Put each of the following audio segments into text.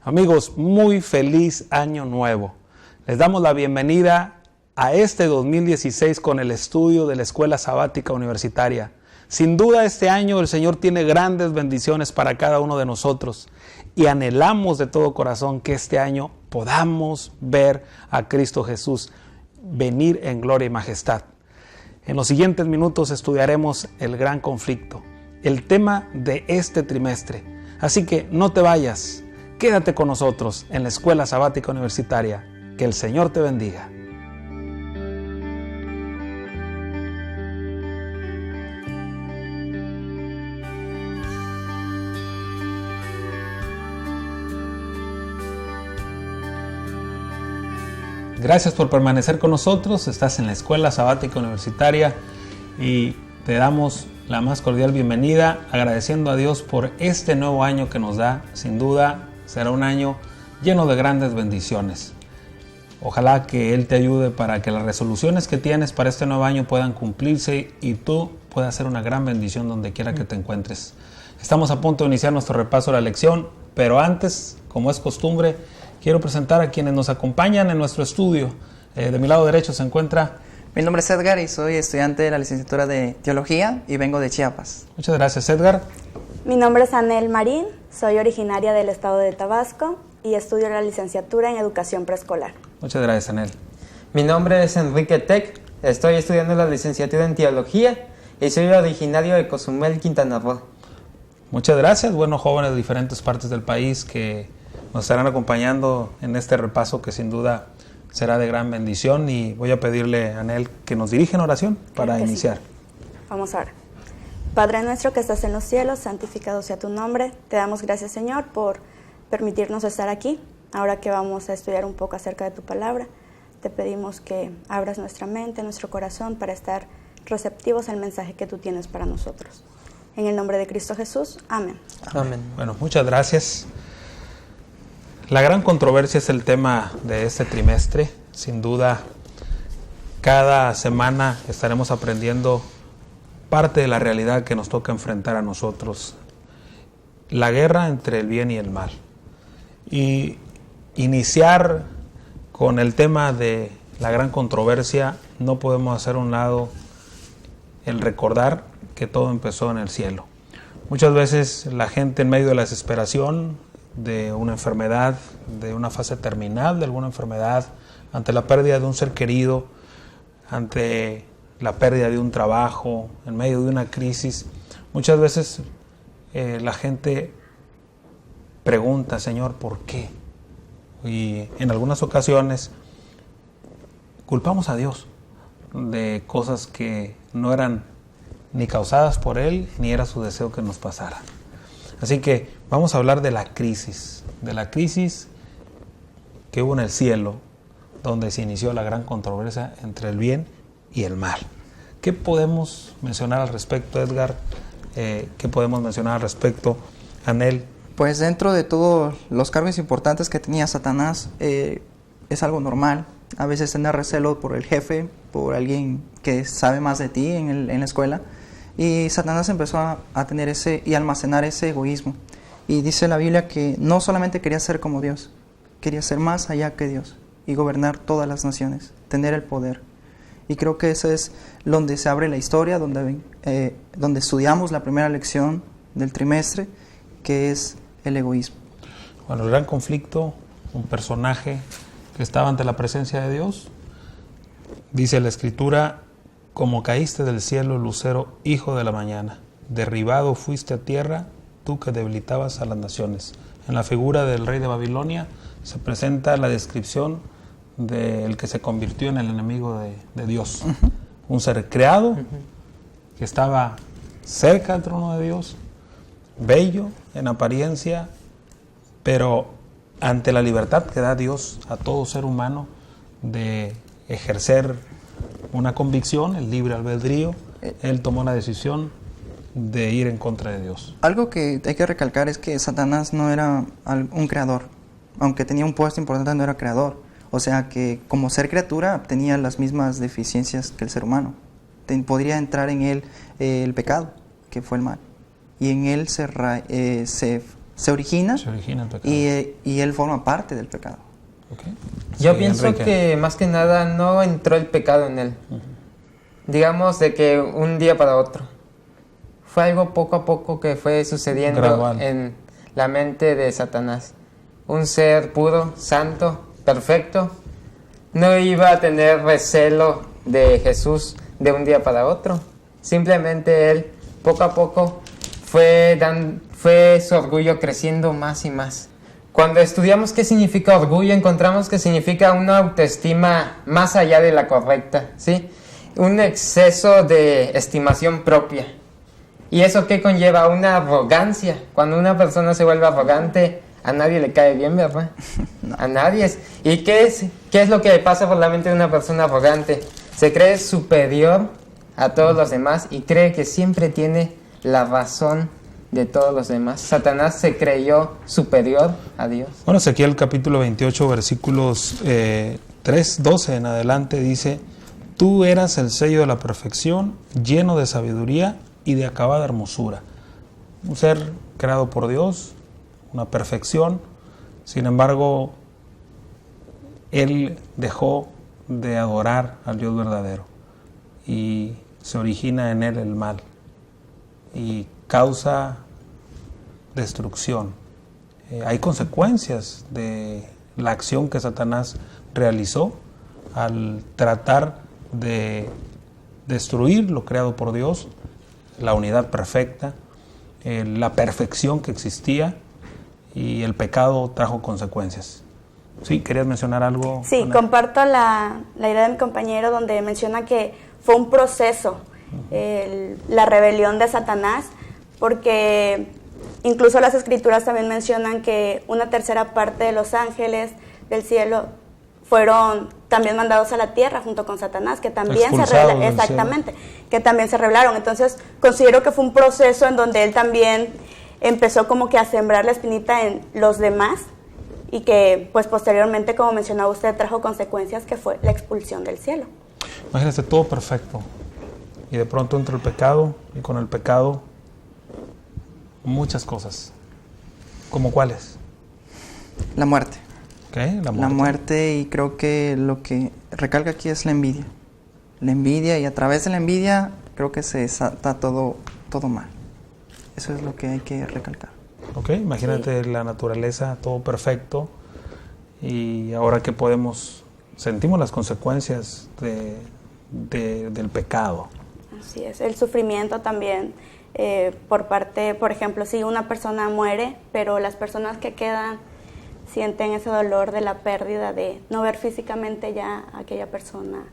Amigos, muy feliz año nuevo. Les damos la bienvenida a este 2016 con el estudio de la Escuela Sabática Universitaria. Sin duda este año el Señor tiene grandes bendiciones para cada uno de nosotros y anhelamos de todo corazón que este año podamos ver a Cristo Jesús venir en gloria y majestad. En los siguientes minutos estudiaremos el gran conflicto, el tema de este trimestre. Así que no te vayas, quédate con nosotros en la Escuela Sabática Universitaria. Que el Señor te bendiga. Gracias por permanecer con nosotros. Estás en la Escuela Sabática Universitaria y te damos la más cordial bienvenida, agradeciendo a Dios por este nuevo año que nos da. Sin duda será un año lleno de grandes bendiciones. Ojalá que Él te ayude para que las resoluciones que tienes para este nuevo año puedan cumplirse y tú puedas ser una gran bendición donde quiera que te encuentres. Estamos a punto de iniciar nuestro repaso de la lección, pero antes, como es costumbre, quiero presentar a quienes nos acompañan en nuestro estudio. De mi lado derecho se encuentra... Mi nombre es Edgar y soy estudiante de la licenciatura de Teología y vengo de Chiapas. Muchas gracias, Edgar. Mi nombre es Anel Marín, soy originaria del estado de Tabasco y estudio la licenciatura en Educación Preescolar. Muchas gracias, Anel. Mi nombre es Enrique Tec, estoy estudiando la licenciatura en Teología y soy originario de Cozumel, Quintana Roo. Muchas gracias, buenos jóvenes de diferentes partes del país que nos estarán acompañando en este repaso que sin duda será de gran bendición, y voy a pedirle a Anel que nos dirija en oración para iniciar. Sí. Vamos a orar. Padre nuestro que estás en los cielos, santificado sea tu nombre. Te damos gracias, Señor, por permitirnos estar aquí. Ahora que vamos a estudiar un poco acerca de tu palabra, te pedimos que abras nuestra mente, nuestro corazón para estar receptivos al mensaje que tú tienes para nosotros. En el nombre de Cristo Jesús, amén. Amén. Bueno, muchas gracias. La gran controversia es el tema de este trimestre. Sin duda, cada semana estaremos aprendiendo parte de la realidad que nos toca enfrentar a nosotros. La guerra entre el bien y el mal. Y iniciar con el tema de la gran controversia, no podemos hacer a un lado el recordar que todo empezó en el cielo. Muchas veces la gente en medio de la desesperación, de una enfermedad, de una fase terminal de alguna enfermedad, ante la pérdida de un ser querido, ante la pérdida de un trabajo, en medio de una crisis, muchas veces la gente pregunta, Señor, ¿por qué? Y en algunas ocasiones culpamos a Dios de cosas que no eran ni causadas por Él, ni era su deseo que nos pasara. Así que vamos a hablar de la crisis que hubo en el cielo, donde se inició la gran controversia entre el bien y el mal. ¿Qué podemos mencionar al respecto, Edgar? ¿Qué podemos mencionar al respecto, Anel? Pues dentro de todos los cargos importantes que tenía Satanás, es algo normal. A veces tener recelo por el jefe, por alguien que sabe más de ti en la escuela. Y Satanás empezó a tener y almacenar ese egoísmo. Y dice la Biblia que no solamente quería ser como Dios, quería ser más allá que Dios y gobernar todas las naciones, tener el poder. Y creo que eso es donde se abre la historia, donde estudiamos la primera lección del trimestre, que es el egoísmo. Bueno, el gran conflicto, un personaje que estaba ante la presencia de Dios. Dice la Escritura: como caíste del cielo, lucero, hijo de la mañana, derribado fuiste a tierra, tú que debilitabas a las naciones. En la figura del rey de Babilonia se presenta la descripción del que se convirtió en el enemigo de Dios. Uh-huh. Un ser creado, uh-huh, que estaba cerca del trono de Dios, bello en apariencia, pero ante la libertad que da Dios a todo ser humano de ejercer una convicción, el libre albedrío, él tomó la decisión de ir en contra de Dios. Algo que hay que recalcar es que Satanás no era un creador. Aunque tenía un puesto importante, no era creador. O sea que como ser criatura tenía las mismas deficiencias que el ser humano. Podría entrar en él el pecado, que fue el mal. Y en él se se origina, el pecado. y él forma parte del pecado. Okay. Yo Sí, pienso Enrique. que más que nada no entró el pecado en él. Digamos de que un día para otro. Fue algo poco a poco que fue sucediendo Gradual. en la mente de Satanás. Un ser puro, santo, perfecto, no iba a tener recelo de Jesús de un día para otro. Simplemente él, poco a poco, fue su orgullo creciendo más y más. Cuando estudiamos qué significa orgullo, encontramos que significa una autoestima más allá de la correcta, ¿sí? Un exceso de estimación propia. ¿Y eso qué conlleva? Una arrogancia. Cuando una persona se vuelve arrogante, a nadie le cae bien, ¿verdad? No. A nadie. ¿Y qué es lo que pasa por la mente de una persona arrogante? Se cree superior a todos los demás y cree que siempre tiene la razón de todos los demás. Satanás se creyó superior a Dios. Bueno, Ezequiel capítulo 28, versículos 3, 12 en adelante dice: Tú eras el sello de la perfección, lleno de sabiduría y de acabada hermosura. Un ser creado por Dios, una perfección. Sin embargo, él dejó de adorar al Dios verdadero y se origina en él el mal y causa destrucción. Hay consecuencias de la acción que Satanás realizó al tratar de destruir lo creado por Dios, la unidad perfecta, la perfección que existía, y el pecado trajo consecuencias. ¿Sí? ¿Querías mencionar algo? Sí, Ana? comparto la idea de mi compañero donde menciona que fue un proceso, la rebelión de Satanás, porque incluso las escrituras también mencionan que una tercera parte de los ángeles del cielo fueron también mandados a la tierra junto con Satanás, que también se rebelaron, exactamente, que también se rebelaron. Entonces considero que fue un proceso en donde él también empezó como que a sembrar la espinita en los demás y que pues posteriormente, como mencionaba usted, trajo consecuencias que fue la expulsión del cielo. Imagínate, todo perfecto y de pronto entra el pecado, y con el pecado muchas cosas. ¿Cómo cuáles? La muerte. ¿Qué? La muerte, y creo que lo que recalca aquí es la envidia. La envidia, y a través de la envidia creo que se desata todo mal. Eso es lo que hay que recalcar. Ok, imagínate la naturaleza, todo perfecto, y ahora que sentimos las consecuencias del pecado. Así es, el sufrimiento también por parte, por ejemplo, si una persona muere, pero las personas que quedan sienten ese dolor de la pérdida de no ver físicamente ya a aquella persona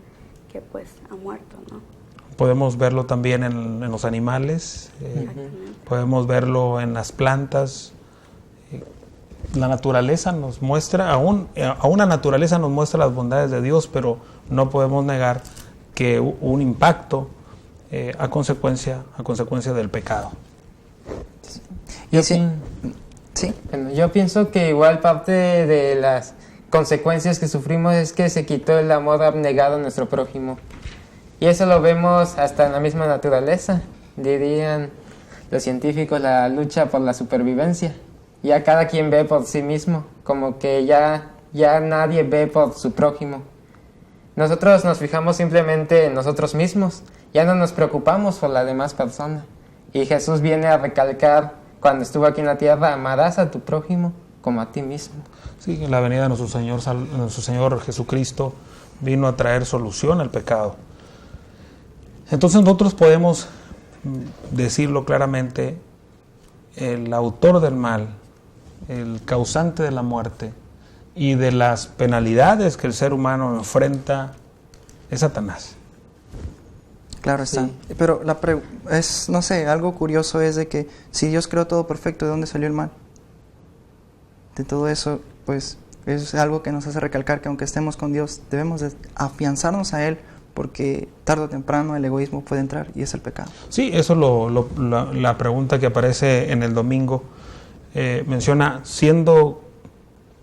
que pues ha muerto, ¿no? Podemos verlo también en los animales, podemos verlo en las plantas. La naturaleza nos muestra, aún la naturaleza nos muestra las bondades de Dios, pero no podemos negar que un impacto a consecuencia del pecado. Sí. Bueno, yo pienso que igual parte de las consecuencias que sufrimos es que se quitó el amor abnegado a nuestro prójimo. Y eso lo vemos hasta en la misma naturaleza. Dirían los científicos, la lucha por la supervivencia. Ya cada quien ve por sí mismo, como que ya nadie ve por su prójimo. Nosotros nos fijamos simplemente en nosotros mismos, ya no nos preocupamos por la demás persona. Y Jesús viene a recalcar, cuando estuvo aquí en la tierra: amarás a tu prójimo como a ti mismo. Sí, en la venida de nuestro Señor Jesucristo vino a traer solución al pecado. Entonces nosotros podemos decirlo claramente: el autor del mal, el causante de la muerte y de las penalidades que el ser humano enfrenta es Satanás. Claro está. Sí. Pero no sé, algo curioso es de que si Dios creó todo perfecto, ¿de dónde salió el mal? De todo eso, pues es algo que nos hace recalcar que aunque estemos con Dios, debemos de afianzarnos a Él, porque tarde o temprano el egoísmo puede entrar y es el pecado. Sí, eso la pregunta que aparece en el domingo menciona,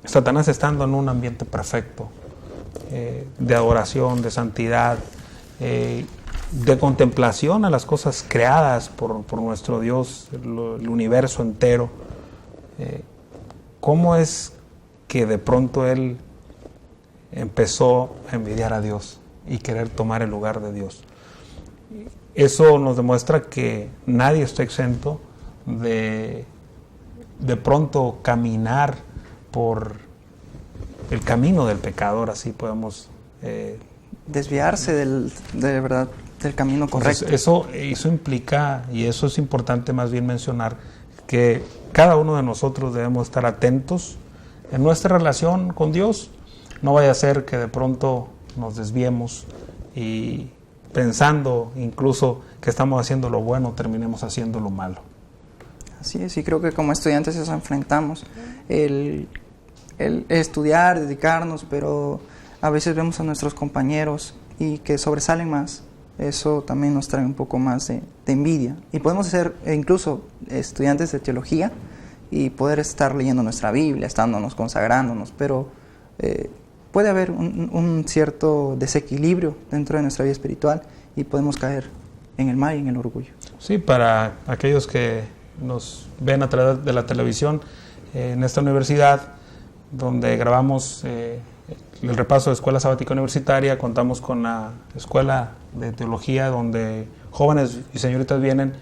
Satanás estando en un ambiente perfecto, de adoración, de santidad, de contemplación a las cosas creadas por nuestro Dios, el universo entero, ¿cómo es que de pronto él empezó a envidiar a Dios y querer tomar el lugar de Dios? Eso nos demuestra que nadie está exento de pronto caminar por el camino del pecador, así podemos desviarse de verdad del camino correcto. Entonces, eso implica, y eso es importante más bien mencionar, que cada uno de nosotros debemos estar atentos en nuestra relación con Dios. No vaya a ser que de pronto nos desviemos y pensando incluso que estamos haciendo lo bueno, terminemos haciendo lo malo. Así es, y creo que como estudiantes eso enfrentamos, el estudiar, dedicarnos, pero a veces vemos a nuestros compañeros y que sobresalen más. Eso también nos trae un poco más de envidia. Y podemos ser incluso estudiantes de teología y poder estar leyendo nuestra Biblia, estándonos, consagrándonos, pero puede haber un cierto desequilibrio dentro de nuestra vida espiritual y podemos caer en el mal y en el orgullo. Sí, para aquellos que nos ven a través de la televisión, en esta universidad donde grabamos el repaso de Escuela Sabática Universitaria, contamos con la Escuela de Teología donde jóvenes y señoritas vienen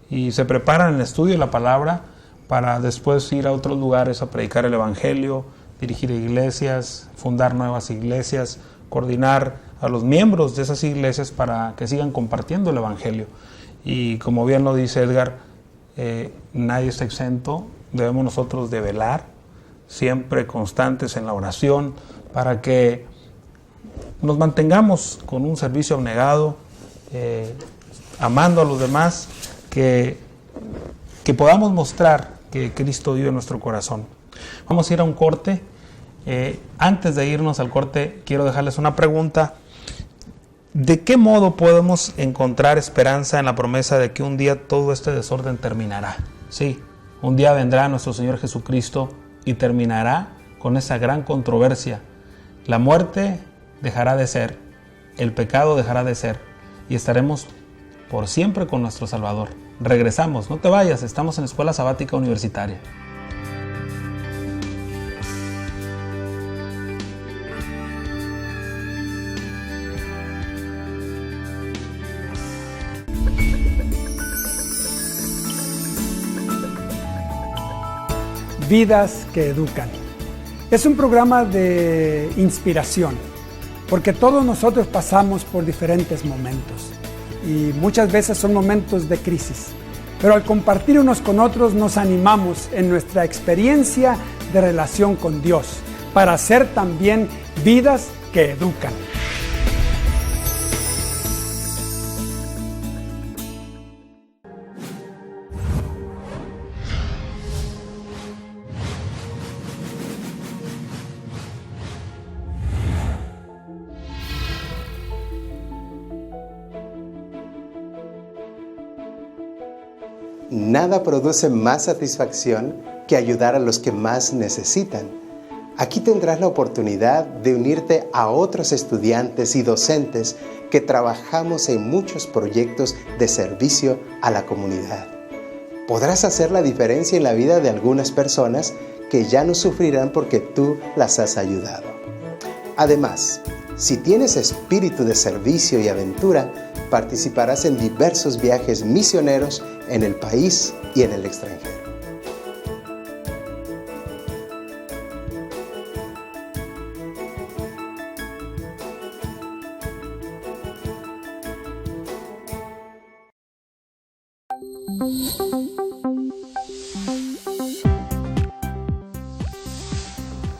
y se preparan en el estudio de la palabra para después ir a otros lugares a predicar el Evangelio, dirigir iglesias, fundar nuevas iglesias, coordinar a los miembros de esas iglesias para que sigan compartiendo el Evangelio. Y como bien lo dice Edgar, nadie está exento, debemos nosotros de velar, siempre constantes en la oración, para que nos mantengamos con un servicio abnegado, amando a los demás, que podamos mostrar que Cristo vive en nuestro corazón. Vamos a ir a un corte. Antes de irnos al corte, quiero dejarles una pregunta. ¿De qué modo podemos encontrar esperanza en la promesa de que un día todo este desorden terminará? Sí, un día vendrá nuestro Señor Jesucristo y terminará con esa gran controversia. La muerte dejará de ser, el pecado dejará de ser y estaremos por siempre con nuestro Salvador. Regresamos, no te vayas, estamos en Escuela Sabática Universitaria. Vidas que educan. Es un programa de inspiración, porque todos nosotros pasamos por diferentes momentos y muchas veces son momentos de crisis, pero al compartir unos con otros nos animamos en nuestra experiencia de relación con Dios para hacer también vidas que educan. Nada produce más satisfacción que ayudar a los que más necesitan. Aquí tendrás la oportunidad de unirte a otros estudiantes y docentes que trabajamos en muchos proyectos de servicio a la comunidad. Podrás hacer la diferencia en la vida de algunas personas que ya no sufrirán porque tú las has ayudado. Además, si tienes espíritu de servicio y aventura, participarás en diversos viajes misioneros en el país y en el extranjero.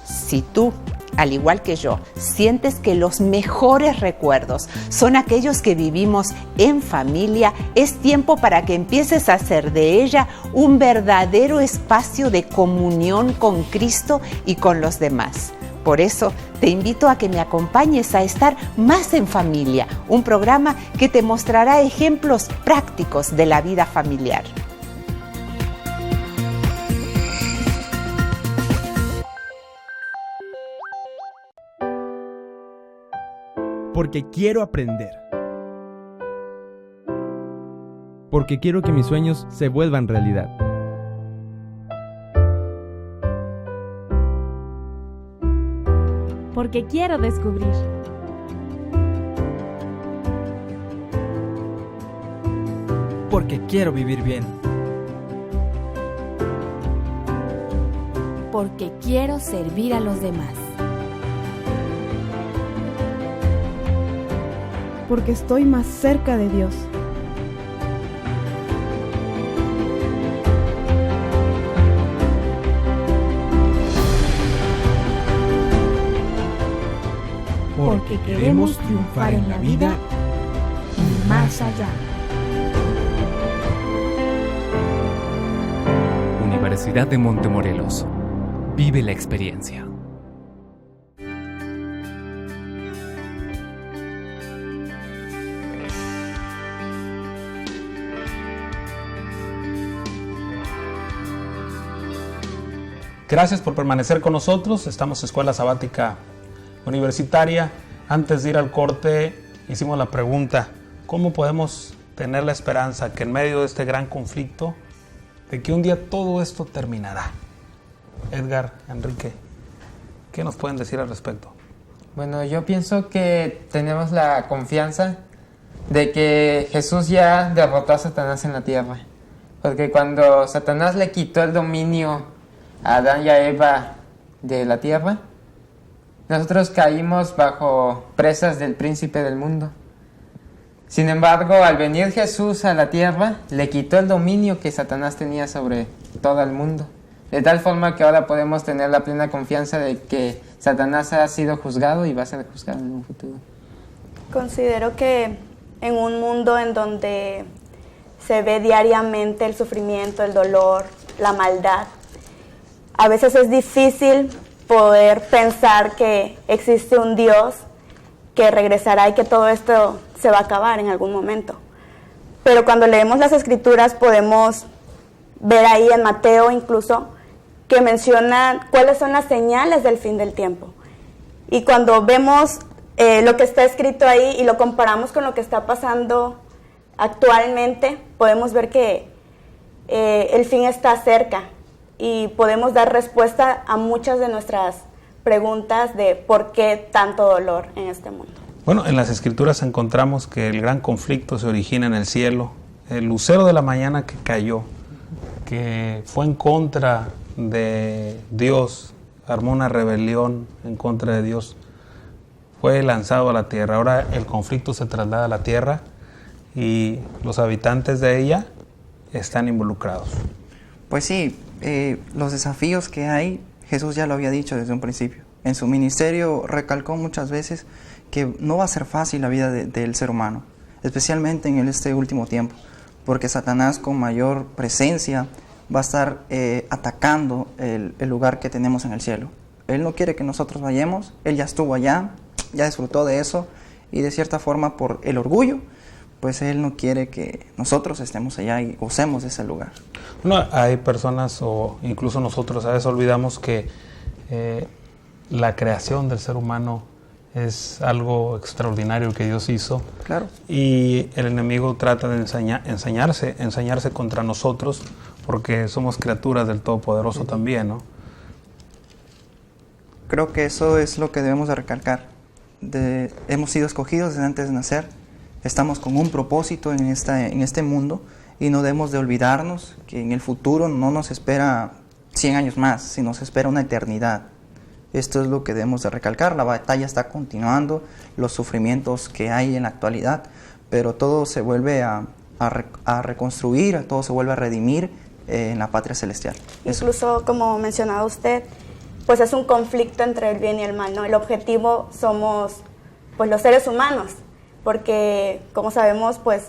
Si tú, al igual que yo, sientes que los mejores recuerdos son aquellos que vivimos en familia, es tiempo para que empieces a hacer de ella un verdadero espacio de comunión con Cristo y con los demás. Por eso, te invito a que me acompañes a estar más en familia, un programa que te mostrará ejemplos prácticos de la vida familiar. Porque quiero aprender. Porque quiero que mis sueños se vuelvan realidad. porque quiero descubrir. Porque quiero vivir bien. Porque quiero servir a los demás. Porque estoy más cerca de Dios. Porque queremos triunfar en la vida y más allá. Universidad de Montemorelos. Vive la experiencia. Gracias por permanecer con nosotros. Estamos en Escuela Sabática Universitaria. Antes de ir al corte, hicimos la pregunta: ¿cómo podemos tener la esperanza que en medio de este gran conflicto, de que un día todo esto terminará? Edgar, Enrique, ¿qué nos pueden decir al respecto? Bueno, yo pienso que tenemos la confianza de que Jesús ya derrotó a Satanás en la tierra. Porque cuando Satanás le quitó el dominio a Adán y a Eva de la tierra, nosotros caímos bajo presas del príncipe del mundo. Sin embargo, al venir Jesús a la tierra, le quitó el dominio que Satanás tenía sobre todo el mundo. De tal forma que ahora podemos tener la plena confianza de que Satanás ha sido juzgado y va a ser juzgado en un futuro. Considero que en un mundo en donde se ve diariamente el sufrimiento, el dolor, la maldad, a veces es difícil poder pensar que existe un Dios que regresará y que todo esto se va a acabar en algún momento. Pero cuando leemos las Escrituras podemos ver ahí en Mateo incluso que menciona cuáles son las señales del fin del tiempo. Y cuando vemos lo que está escrito ahí y lo comparamos con lo que está pasando actualmente, podemos ver que el fin está cerca y podemos dar respuesta a muchas de nuestras preguntas de por qué tanto dolor en este mundo. Bueno, en las Escrituras encontramos que el gran conflicto se origina en el cielo. El lucero de la mañana que cayó, que fue en contra de Dios, armó una rebelión en contra de Dios, fue lanzado a la tierra. Ahora el conflicto se traslada a la tierra y los habitantes de ella están involucrados. Pues sí, los desafíos que hay, Jesús ya lo había dicho desde un principio. En su ministerio recalcó muchas veces que no va a ser fácil la vida del ser humano, especialmente en este último tiempo, porque Satanás con mayor presencia va a estar atacando el lugar que tenemos en el cielo. Él no quiere que nosotros vayamos, Él ya estuvo allá, ya disfrutó de eso, y de cierta forma por el orgullo, pues Él no quiere que nosotros estemos allá y gocemos de ese lugar. No, hay personas, o incluso nosotros a veces olvidamos que la creación del ser humano es algo extraordinario que Dios hizo. Claro. Y el enemigo trata de ensañarse contra nosotros, porque somos criaturas del Todopoderoso también, ¿no? Creo que eso es lo que debemos de recalcar. Hemos sido escogidos desde antes de nacer, estamos con un propósito en este mundo y no debemos de olvidarnos que en el futuro no nos espera 100 años más, sino nos espera una eternidad. Esto es lo que debemos de recalcar. La batalla está continuando, los sufrimientos que hay en la actualidad, pero todo se vuelve a reconstruir, todo se vuelve a redimir en la patria celestial. Incluso, como mencionaba usted, pues es un conflicto entre el bien y el mal, ¿no? El objetivo somos pues los seres humanos, porque como sabemos, pues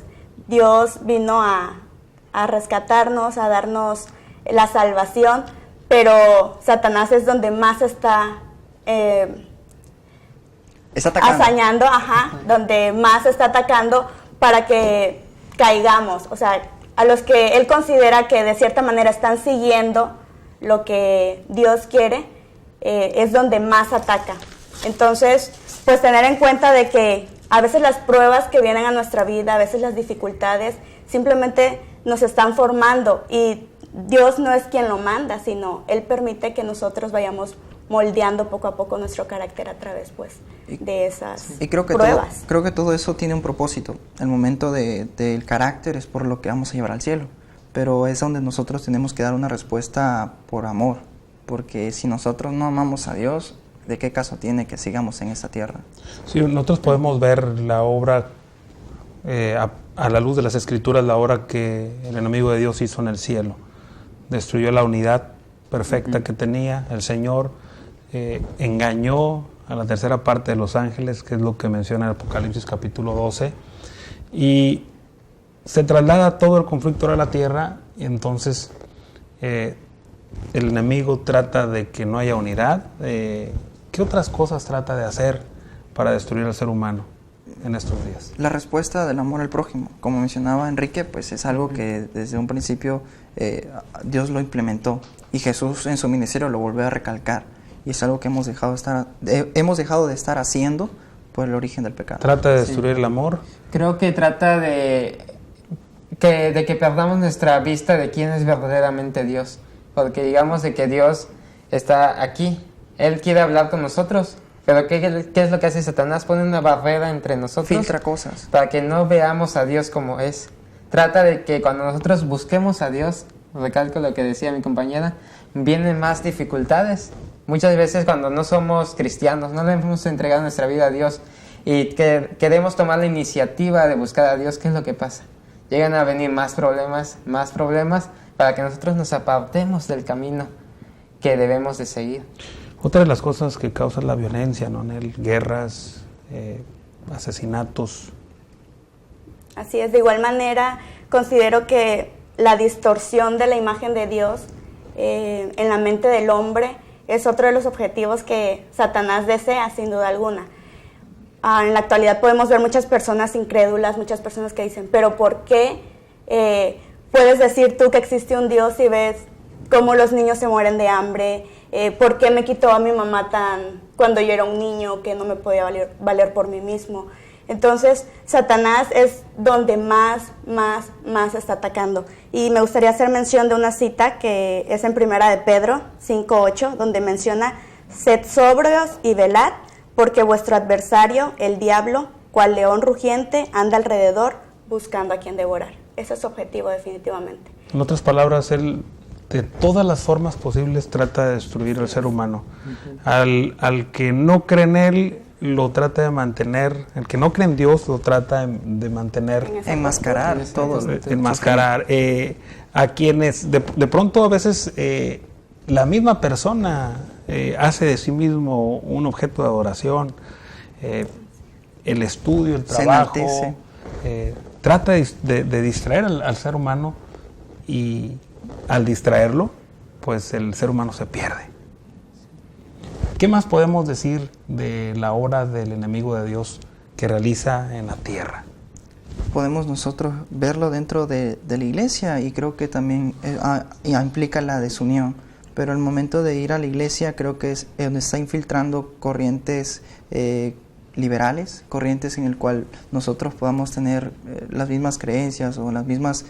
Dios vino a rescatarnos, a darnos la salvación, pero Satanás es donde más está hazañando, donde más está atacando para que caigamos, o sea, a los que él considera que de cierta manera están siguiendo lo que Dios quiere, es donde más ataca. Entonces, pues tener en cuenta de que a veces las pruebas que vienen a nuestra vida, a veces las dificultades, simplemente nos están formando y Dios no es quien lo manda, sino Él permite que nosotros vayamos moldeando poco a poco nuestro carácter a través pues de esas y creo que pruebas. Creo que todo eso tiene un propósito. El momento del carácter es por lo que vamos a llevar al cielo, pero es donde nosotros tenemos que dar una respuesta por amor, porque si nosotros no amamos a Dios, ¿de qué caso tiene que sigamos en esta tierra? Sí, nosotros podemos ver la obra a la luz de las Escrituras, la obra que el enemigo de Dios hizo en el cielo. Destruyó la unidad perfecta que tenía el Señor, engañó a la tercera parte de los ángeles, que es lo que menciona el Apocalipsis capítulo 12, y se traslada todo el conflicto a la tierra, y entonces el enemigo trata de que no haya unidad. ¿Qué otras cosas trata de hacer para destruir al ser humano en estos días? La respuesta del amor al prójimo, como mencionaba Enrique, pues es algo que desde un principio Dios lo implementó, y Jesús en su ministerio lo volvió a recalcar, y es algo que hemos dejado de estar haciendo por el origen del pecado. ¿Trata de destruir el amor? Creo que trata de que perdamos nuestra vista de quién es verdaderamente Dios, porque digamos de que Dios está aquí, Él quiere hablar con nosotros, pero ¿qué es lo que hace Satanás? Pone una barrera entre nosotros, filtra cosas para que no veamos a Dios como es. Trata de que cuando nosotros busquemos a Dios, recalco lo que decía mi compañera, vienen más dificultades. Muchas veces cuando no somos cristianos, no le hemos entregado nuestra vida a Dios y que queremos tomar la iniciativa de buscar a Dios, ¿qué es lo que pasa? Llegan a venir más problemas para que nosotros nos apartemos del camino que debemos de seguir. Otra de las cosas que causa la violencia, ¿no? Guerras, asesinatos. Así es, de igual manera considero que la distorsión de la imagen de Dios en la mente del hombre es otro de los objetivos que Satanás desea, sin duda alguna. En la actualidad podemos ver muchas personas incrédulas, muchas personas que dicen, pero ¿por qué puedes decir tú que existe un Dios y ves cómo los niños se mueren de hambre? ¿Por qué me quitó a mi mamá cuando yo era un niño que no me podía valer por mí mismo? Entonces, Satanás es donde más está atacando. Y me gustaría hacer mención de una cita que es en Primera de Pedro 5:8, donde menciona, sed sobrios y velad, porque vuestro adversario, el diablo, cual león rugiente, anda alrededor buscando a quien devorar. Ese es su objetivo definitivamente. En otras palabras, él de todas las formas posibles trata de destruir al ser humano. Al que no cree en él, lo trata de mantener. El que no cree en Dios, lo trata de mantener. Enmascarar todo. Enmascarar. A quienes, de pronto a veces, la misma persona hace de sí mismo un objeto de adoración. El estudio, el trabajo. Trata de distraer al ser humano, y al distraerlo, pues el ser humano se pierde. ¿Qué más podemos decir de la obra del enemigo de Dios que realiza en la tierra? Podemos nosotros verlo dentro de la iglesia, y creo que también implica la desunión. Pero el momento de ir a la iglesia creo que es donde está infiltrando corrientes liberales, corrientes en el cual nosotros podamos tener las mismas creencias o las mismas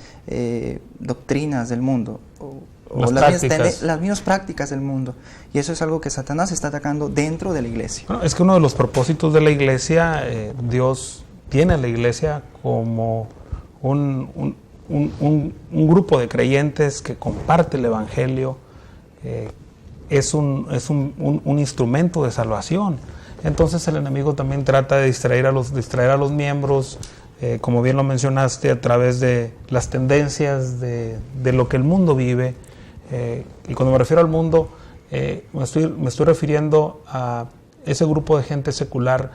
doctrinas del mundo, o las mismas prácticas del mundo, y eso es algo que Satanás está atacando dentro de la iglesia. Bueno, es que uno de los propósitos de la iglesia, Dios tiene a la iglesia como un grupo de creyentes que comparte el evangelio, es un instrumento de salvación. Entonces el enemigo también trata de distraer a los miembros, como bien lo mencionaste, a través de las tendencias de lo que el mundo vive. Y cuando me refiero al mundo, me estoy refiriendo a ese grupo de gente secular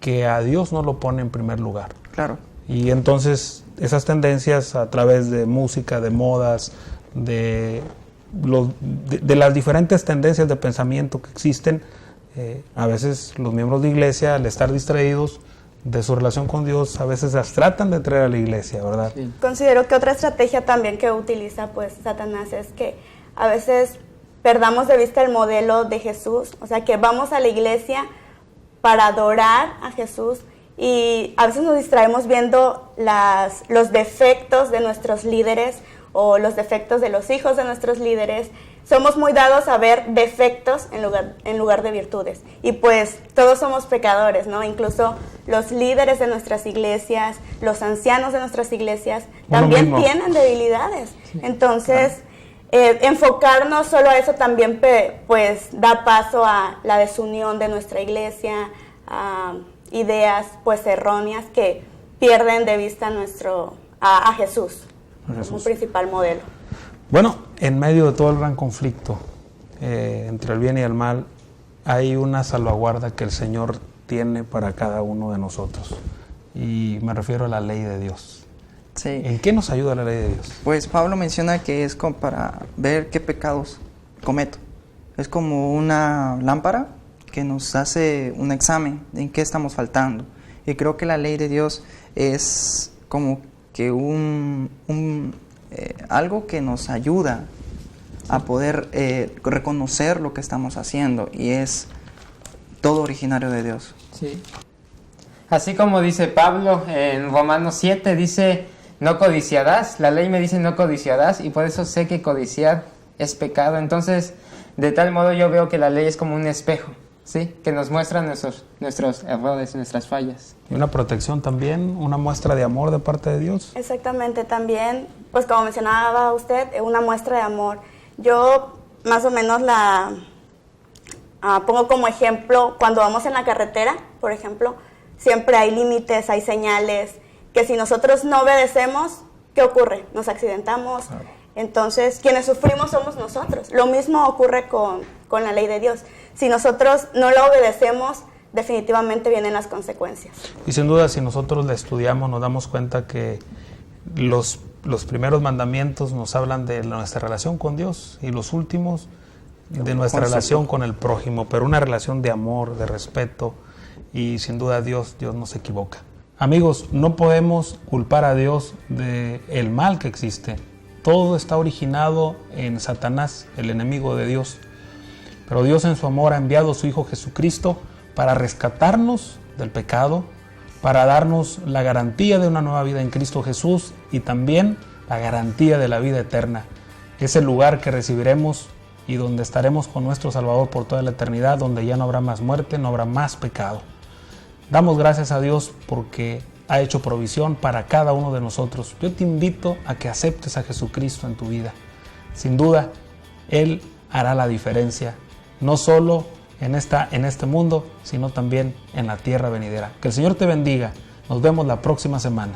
que a Dios no lo pone en primer lugar. Claro. Y entonces esas tendencias, a través de música, de modas, de las diferentes tendencias de pensamiento que existen, a veces los miembros de iglesia, al estar distraídos de su relación con Dios, a veces las tratan de traer a la iglesia, ¿verdad? Sí. Considero que otra estrategia también que utiliza pues Satanás es que a veces perdamos de vista el modelo de Jesús, o sea que vamos a la iglesia para adorar a Jesús, y a veces nos distraemos viendo los defectos de nuestros líderes o los defectos de los hijos de nuestros líderes, somos muy dados a ver defectos en lugar de virtudes. Y pues todos somos pecadores, ¿no? Incluso los líderes de nuestras iglesias, los ancianos de nuestras iglesias, también tienen debilidades. Sí. Entonces, enfocarnos solo a eso también pues da paso a la desunión de nuestra iglesia, a ideas pues erróneas que pierden de vista a Jesús como principal modelo. Bueno, en medio de todo el gran conflicto entre el bien y el mal, hay una salvaguarda que el Señor tiene para cada uno de nosotros. Y me refiero a la ley de Dios. Sí. ¿En qué nos ayuda la ley de Dios? Pues Pablo menciona que es como para ver qué pecados cometo. Es como una lámpara que nos hace un examen de en qué estamos faltando. Y creo que la ley de Dios es como que algo que nos ayuda a poder reconocer lo que estamos haciendo, y es todo originario de Dios. Sí. Así como dice Pablo en Romanos 7, dice, no codiciarás, la ley me dice no codiciarás, y por eso sé que codiciar es pecado. Entonces, de tal modo yo veo que la ley es como un espejo, ¿sí? Que nos muestra nuestros errores, nuestras fallas. Y una protección también, una muestra de amor de parte de Dios. Exactamente, también, pues como mencionaba usted, una muestra de amor. Yo más o menos la pongo como ejemplo cuando vamos en la carretera, por ejemplo, siempre hay límites, hay señales, que si nosotros no obedecemos, ¿qué ocurre? Nos accidentamos. Claro. Entonces, quienes sufrimos somos nosotros. Lo mismo ocurre con la ley de Dios. Si nosotros no la obedecemos, definitivamente vienen las consecuencias. Y sin duda, si nosotros la estudiamos, nos damos cuenta que los primeros mandamientos nos hablan de nuestra relación con Dios, y los últimos de nuestra relación con el prójimo, pero una relación de amor, de respeto, y sin duda Dios no se equivoca. Amigos, no podemos culpar a Dios del mal que existe. Todo está originado en Satanás, el enemigo de Dios. Pero Dios en su amor ha enviado a su Hijo Jesucristo para rescatarnos del pecado, para darnos la garantía de una nueva vida en Cristo Jesús y también la garantía de la vida eterna. Es el lugar que recibiremos y donde estaremos con nuestro Salvador por toda la eternidad, donde ya no habrá más muerte, no habrá más pecado. Damos gracias a Dios porque ha hecho provisión para cada uno de nosotros. Yo te invito a que aceptes a Jesucristo en tu vida. Sin duda, Él hará la diferencia, no solo en este mundo, sino también en la tierra venidera. Que el Señor te bendiga. Nos vemos la próxima semana.